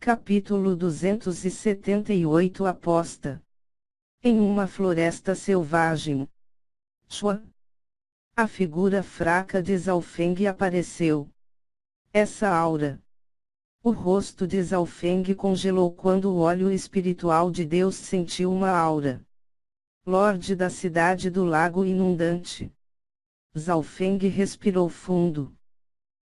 Capítulo 278 Aposta. Em uma floresta selvagem. Chua. A figura fraca de Zhaofeng apareceu. Essa aura. O rosto de Zhaofeng congelou quando o olho espiritual de Deus sentiu uma aura. Lorde da cidade do lago inundante. Zhaofeng respirou fundo.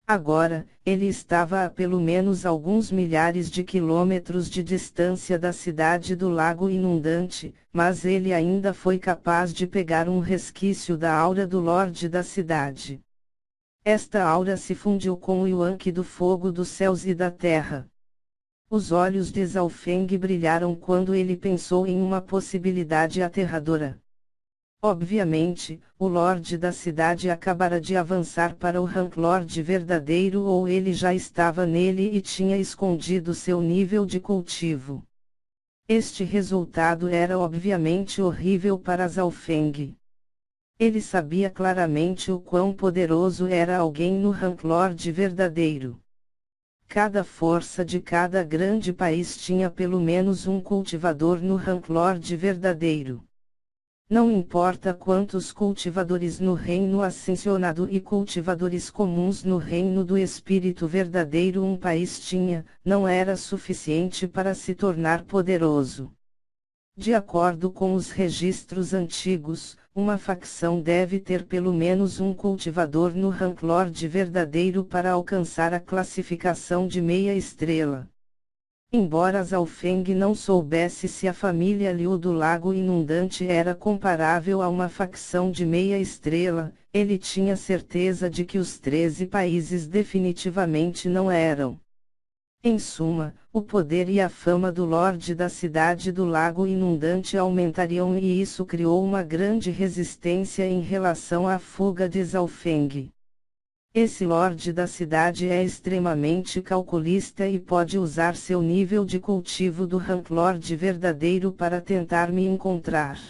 Agora, ele estava a pelo menos alguns milhares de quilômetros de distância da cidade do lago inundante, mas ele ainda foi capaz de pegar um resquício da aura do Lorde da cidade. Esta aura se fundiu com o Yuan-Qi do fogo dos céus e da terra. Os olhos de Zhaofeng brilharam quando ele pensou em uma possibilidade aterradora. Obviamente, o Lorde da cidade acabara de avançar para o Rank Lord verdadeiro ou ele já estava nele e tinha escondido seu nível de cultivo. Este resultado era obviamente horrível para Zhaofeng. Ele sabia claramente o quão poderoso era alguém no Rank Lord verdadeiro. Cada força de cada grande país tinha pelo menos um cultivador no Rank Lord verdadeiro. Não importa quantos cultivadores no reino ascensionado e cultivadores comuns no reino do espírito verdadeiro um país tinha, não era suficiente para se tornar poderoso. De acordo com os registros antigos, uma facção deve ter pelo menos um cultivador no Rank Lord verdadeiro para alcançar a classificação de meia estrela. Embora Zhaofeng não soubesse se a família Liu do Lago Inundante era comparável a uma facção de meia estrela, ele tinha certeza de que os 13 países definitivamente não eram. Em suma, o poder e a fama do Lorde da cidade do Lago Inundante aumentariam e isso criou uma grande resistência em relação à fuga de Zhaofeng. Esse Lorde da cidade é extremamente calculista e pode usar seu nível de cultivo do Rank Lord verdadeiro para tentar me encontrar.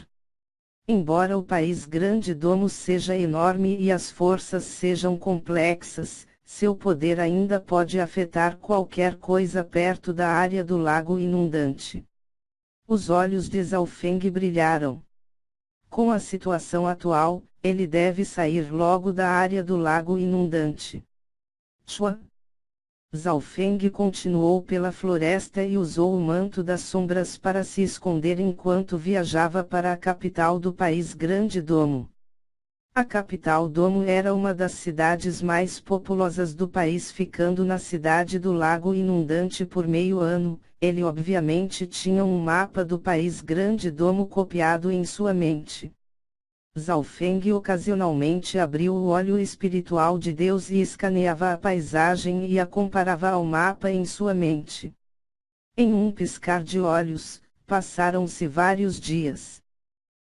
Embora o país Grande Domo seja enorme e as forças sejam complexas, seu poder ainda pode afetar qualquer coisa perto da área do lago inundante. Os olhos de Zhaofeng brilharam. Com a situação atual, ele deve sair logo da área do lago inundante. Chua. Zhaofeng continuou pela floresta e usou o manto das sombras para se esconder enquanto viajava para a capital do país Grande Domo. A capital Domo era uma das cidades mais populosas do país, ficando na cidade do lago inundante por meio ano. Ele obviamente tinha um mapa do país Grande Domo copiado em sua mente. Zhaofeng ocasionalmente abriu o olho espiritual de Deus e escaneava a paisagem e a comparava ao mapa em sua mente. Em um piscar de olhos, passaram-se vários dias.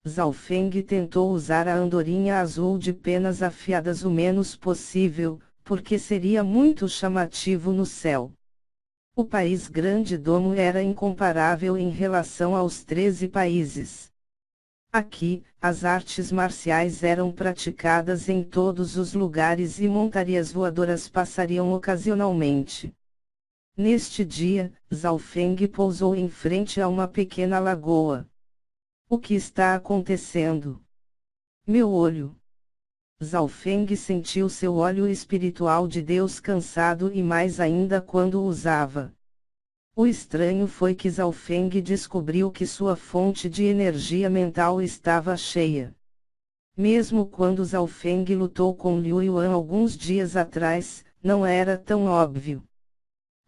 Zhaofeng tentou usar a andorinha azul de penas afiadas o menos possível, porque seria muito chamativo no céu. O país Grande Domo era incomparável em relação aos 13 países. Aqui, as artes marciais eram praticadas em todos os lugares e montarias voadoras passariam ocasionalmente. Neste dia, Zhaofeng pousou em frente a uma pequena lagoa. O que está acontecendo? Meu olho. Zhaofeng sentiu seu olho espiritual de Deus cansado e mais ainda quando o usava. O estranho foi que Zhaofeng descobriu que sua fonte de energia mental estava cheia. Mesmo quando Zhaofeng lutou com Liu Yuan alguns dias atrás, não era tão óbvio.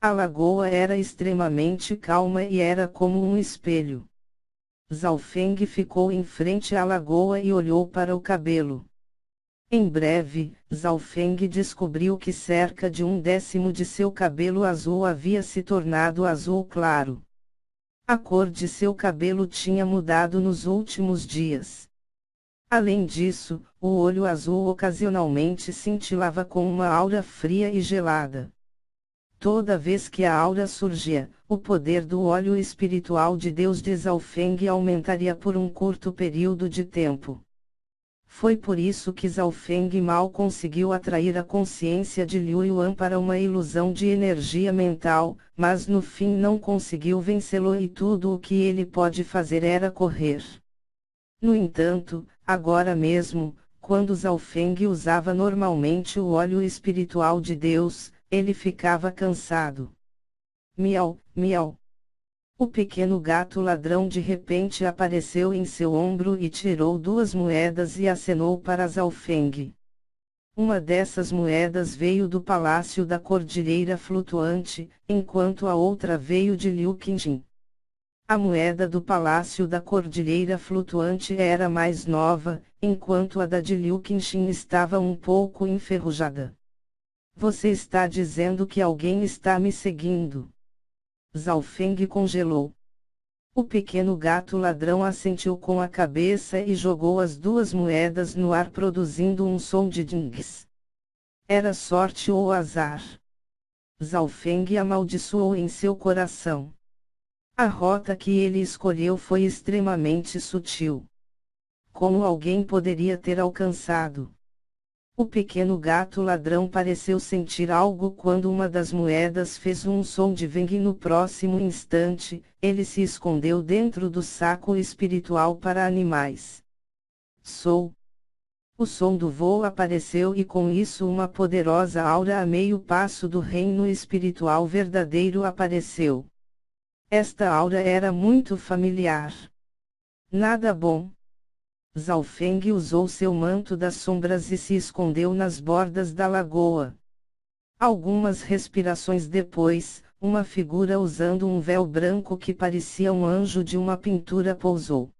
A lagoa era extremamente calma e era como um espelho. Zhaofeng ficou em frente à lagoa e olhou para o cabelo. Em breve, Zhaofeng descobriu que cerca de 1/10 de seu cabelo azul havia se tornado azul claro. A cor de seu cabelo tinha mudado nos últimos dias. Além disso, o olho azul ocasionalmente cintilava com uma aura fria e gelada. Toda vez que a aura surgia, o poder do olho espiritual de Deus de Zhaofeng aumentaria por um curto período de tempo. Foi por isso que Zhao Feng mal conseguiu atrair a consciência de Liu Yuan para uma ilusão de energia mental, mas no fim não conseguiu vencê-lo e tudo o que ele pode fazer era correr. No entanto, agora mesmo, quando Zhao Feng usava normalmente o óleo espiritual de Deus, ele ficava cansado. Miau, miau. O pequeno gato ladrão de repente apareceu em seu ombro e tirou 2 moedas e acenou para Zhao Feng. Uma dessas moedas veio do Palácio da Cordilheira Flutuante, enquanto a outra veio de Liu Qingjin. A moeda do Palácio da Cordilheira Flutuante era mais nova, enquanto a da de Liu Qingjin estava um pouco enferrujada. Você está dizendo que alguém está me seguindo? Zhao Feng congelou. O pequeno gato ladrão assentiu com a cabeça e jogou as 2 moedas no ar produzindo um som de dings. Era sorte ou azar? Zhao Feng amaldiçoou em seu coração. A rota que ele escolheu foi extremamente sutil. Como alguém poderia ter alcançado? O pequeno gato ladrão pareceu sentir algo quando uma das moedas fez um som de veng e no próximo instante, ele se escondeu dentro do saco espiritual para animais. O som do voo apareceu e com isso uma poderosa aura a meio passo do reino espiritual verdadeiro apareceu. Esta aura era muito familiar. Nada bom. Zhao Feng usou seu manto das sombras e se escondeu nas bordas da lagoa. Algumas respirações depois, uma figura usando um véu branco que parecia um anjo de uma pintura pousou.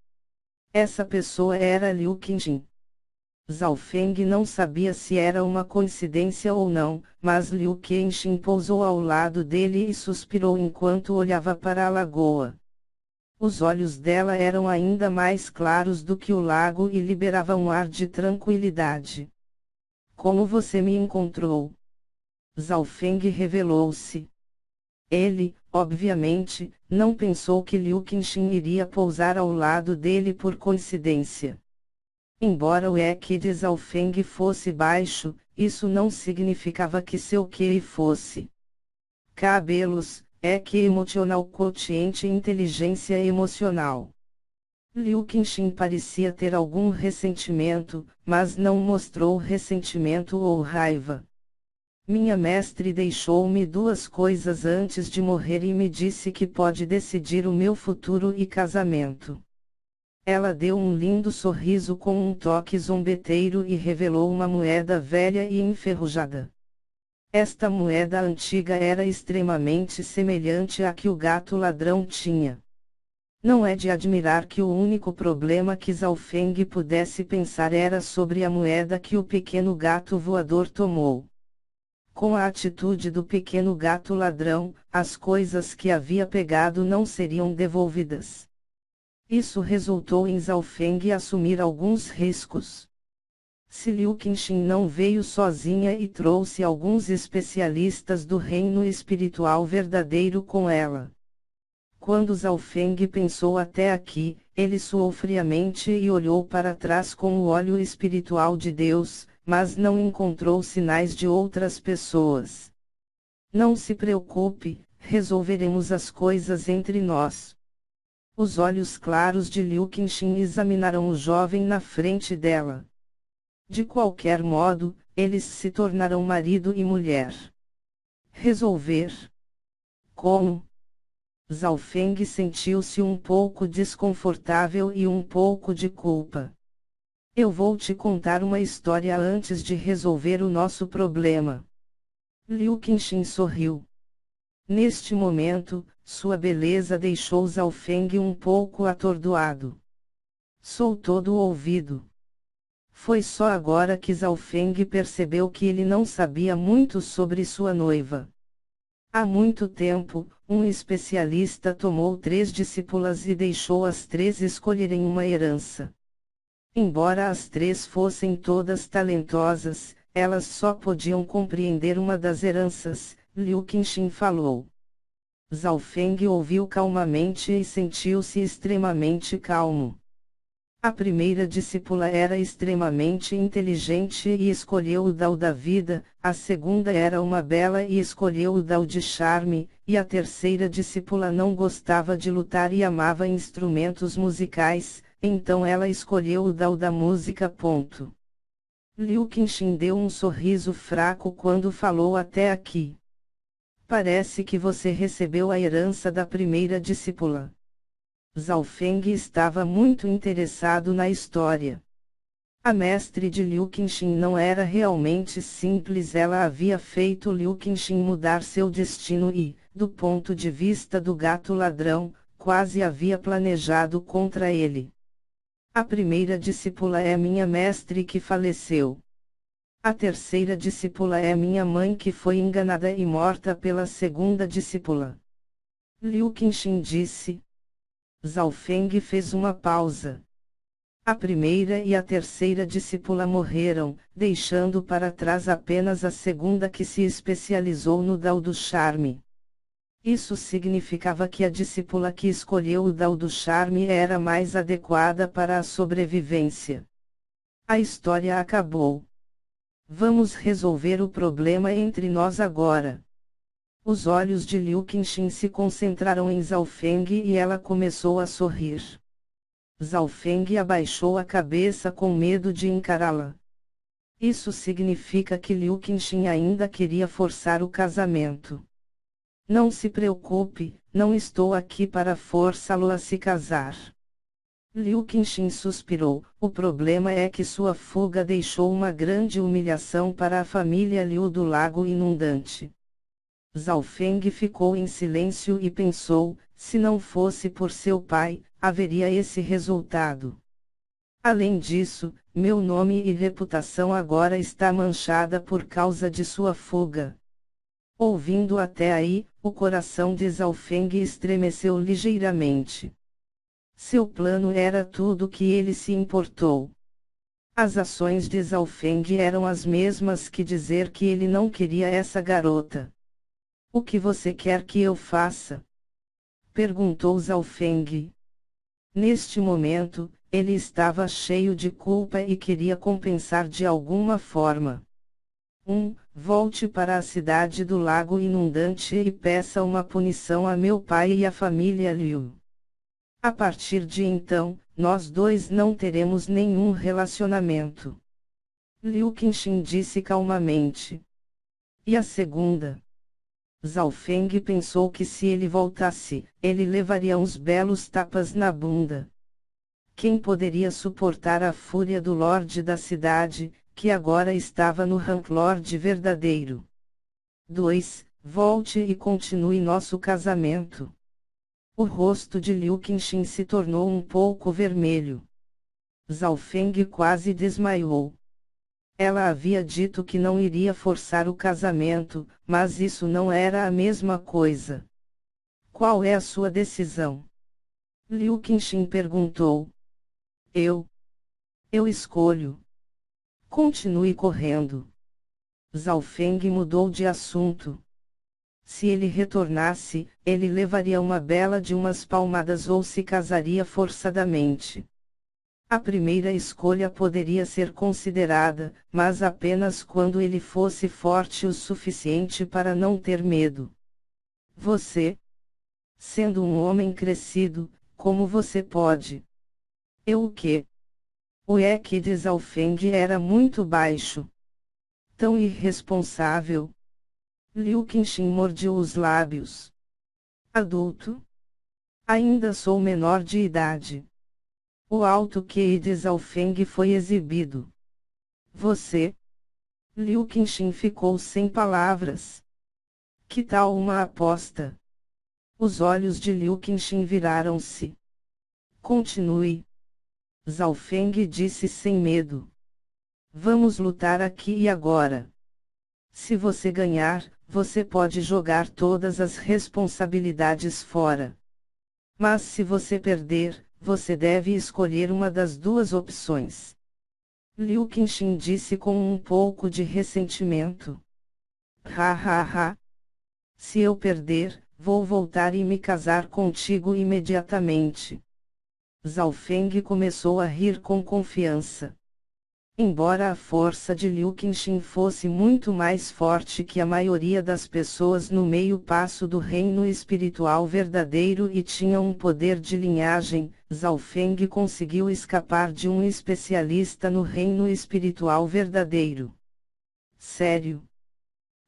Essa pessoa era Liu Qingjin. Zhao Feng não sabia se era uma coincidência ou não, mas Liu Qingjin pousou ao lado dele e suspirou enquanto olhava para a lagoa. Os olhos dela eram ainda mais claros do que o lago e liberavam um ar de tranquilidade. Como você me encontrou? Zhao Feng revelou-se. Ele, obviamente, não pensou que Liu Qingjin iria pousar ao lado dele por coincidência. Embora o EQ de Zhao Feng fosse baixo, isso não significava que seu QI fosse. Cabelos, EQ emocional quociente inteligência emocional. Liu Qingjin parecia ter algum ressentimento, mas não mostrou ressentimento ou raiva. Minha mestre deixou-me 2 coisas antes de morrer e me disse que pode decidir o meu futuro e casamento. Ela deu um lindo sorriso com um toque zombeteiro e revelou uma moeda velha e enferrujada. Esta moeda antiga era extremamente semelhante à que o gato ladrão tinha. Não é de admirar que o único problema que Zhao Feng pudesse pensar era sobre a moeda que o pequeno gato voador tomou. Com a atitude do pequeno gato ladrão, as coisas que havia pegado não seriam devolvidas. Isso resultou em Zhao Feng assumir alguns riscos. Se Liu Qingjin não veio sozinha e trouxe alguns especialistas do reino espiritual verdadeiro com ela. Quando Zhao Feng pensou até aqui, ele suou friamente e olhou para trás com o óleo espiritual de Deus, mas não encontrou sinais de outras pessoas. Não se preocupe, resolveremos as coisas entre nós. Os olhos claros de Liu Qingjin examinaram o jovem na frente dela. De qualquer modo, eles se tornarão marido e mulher. Resolver? Como? Zhao Feng sentiu-se um pouco desconfortável e um pouco de culpa. Eu vou te contar uma história antes de resolver o nosso problema. Liu Qingjin sorriu. Neste momento, sua beleza deixou Zhao Feng um pouco atordoado. Sou todo ouvido. Foi só agora que Zhao Feng percebeu que ele não sabia muito sobre sua noiva. Há muito tempo, um especialista tomou 3 discípulas e deixou as 3 escolherem uma herança. Embora as 3 fossem todas talentosas, elas só podiam compreender uma das heranças, Liu Qingjin falou. Zhao Feng ouviu calmamente e sentiu-se extremamente calmo. A primeira discípula era extremamente inteligente e escolheu o Dao da vida, a segunda era uma bela e escolheu o Dao de charme, e a terceira discípula não gostava de lutar e amava instrumentos musicais, então ela escolheu o Dao da música. Liu Qinxin deu um sorriso fraco quando falou até aqui. Parece que você recebeu a herança da primeira discípula. Zhao Feng estava muito interessado na história. A mestre de Liu Qinxin não era realmente simples, ela havia feito Liu Qinxin mudar seu destino e, do ponto de vista do gato ladrão, quase havia planejado contra ele. A primeira discípula é minha mestre que faleceu. A terceira discípula é minha mãe que foi enganada e morta pela segunda discípula. Liu Qinxin disse. Zhao Feng fez uma pausa. A primeira e a terceira discípula morreram, deixando para trás apenas a segunda que se especializou no Dao do charme. Isso significava que a discípula que escolheu o Dao do charme era mais adequada para a sobrevivência. A história acabou. Vamos resolver o problema entre nós agora. Os olhos de Liu Qinxin se concentraram em Zhao Feng e ela começou a sorrir. Zhao Feng abaixou a cabeça com medo de encará-la. Isso significa que Liu Qinxin ainda queria forçar o casamento. Não se preocupe, não estou aqui para forçá-lo a se casar. Liu Qinxin suspirou, o problema é que sua fuga deixou uma grande humilhação para a família Liu do Lago Inundante. Zhao Feng ficou em silêncio e pensou, se não fosse por seu pai, haveria esse resultado. Além disso, meu nome e reputação agora está manchada por causa de sua fuga. Ouvindo até aí, o coração de Zhao Feng estremeceu ligeiramente. Seu plano era tudo que ele se importou. As ações de Zhao Feng eram as mesmas que dizer que ele não queria essa garota. O que você quer que eu faça? Perguntou Zhao Feng. Neste momento, ele estava cheio de culpa e queria compensar de alguma forma. Volte para a cidade do Lago Inundante e peça uma punição a meu pai e à família Liu. A partir de então, nós dois não teremos nenhum relacionamento. Liu Qinxin disse calmamente. E a segunda? Zhao Feng pensou que se ele voltasse, ele levaria uns belos tapas na bunda. Quem poderia suportar a fúria do Lorde da cidade, que agora estava no rank Lorde verdadeiro? 2. Volte e continue nosso casamento. O rosto de Liu Qinxin se tornou um pouco vermelho. Zhao Feng quase desmaiou. Ela havia dito que não iria forçar o casamento, mas isso não era a mesma coisa. Qual é a sua decisão? Liu Qinxin perguntou. Eu escolho. Continue correndo. Zhao Feng mudou de assunto. Se ele retornasse, ele levaria uma bela de umas palmadas ou se casaria forçadamente. A primeira escolha poderia ser considerada, mas apenas quando ele fosse forte o suficiente para não ter medo. Você? Sendo um homem crescido, como você pode? Eu o quê? O EQ de Zhao Feng era muito baixo. Tão irresponsável. Liu Qinxin mordeu os lábios. Adulto? Ainda sou menor de idade. O alto QI de Zhao Feng foi exibido. Você? Liu Qinxin ficou sem palavras. Que tal uma aposta? Os olhos de Liu Qinxin viraram-se. Continue. Zhao Feng disse sem medo. Vamos lutar aqui e agora. Se você ganhar, você pode jogar todas as responsabilidades fora. Mas se você perder, você deve escolher uma das duas opções. Liu Qinxin disse com um pouco de ressentimento. Ha ha ha. Se eu perder, vou voltar e me casar contigo imediatamente. Zhao Feng começou a rir com confiança. Embora a força de Liu Qinxin fosse muito mais forte que a maioria das pessoas no meio passo do reino espiritual verdadeiro e tinha um poder de linhagem, Zhao Feng conseguiu escapar de um especialista no reino espiritual verdadeiro. Sério?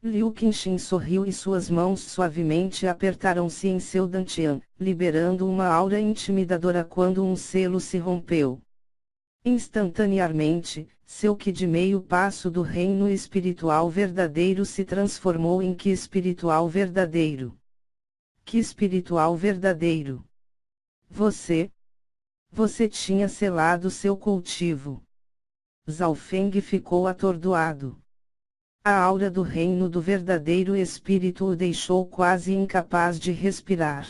Liu Qinxin sorriu e suas mãos suavemente apertaram-se em seu dantian, liberando uma aura intimidadora quando um selo se rompeu. Instantaneamente, seu Qi de meio passo do reino espiritual verdadeiro se transformou em Qi espiritual verdadeiro. Qi espiritual verdadeiro. Você tinha selado seu cultivo. Zhao Feng ficou atordoado. A aura do reino do verdadeiro espírito o deixou quase incapaz de respirar.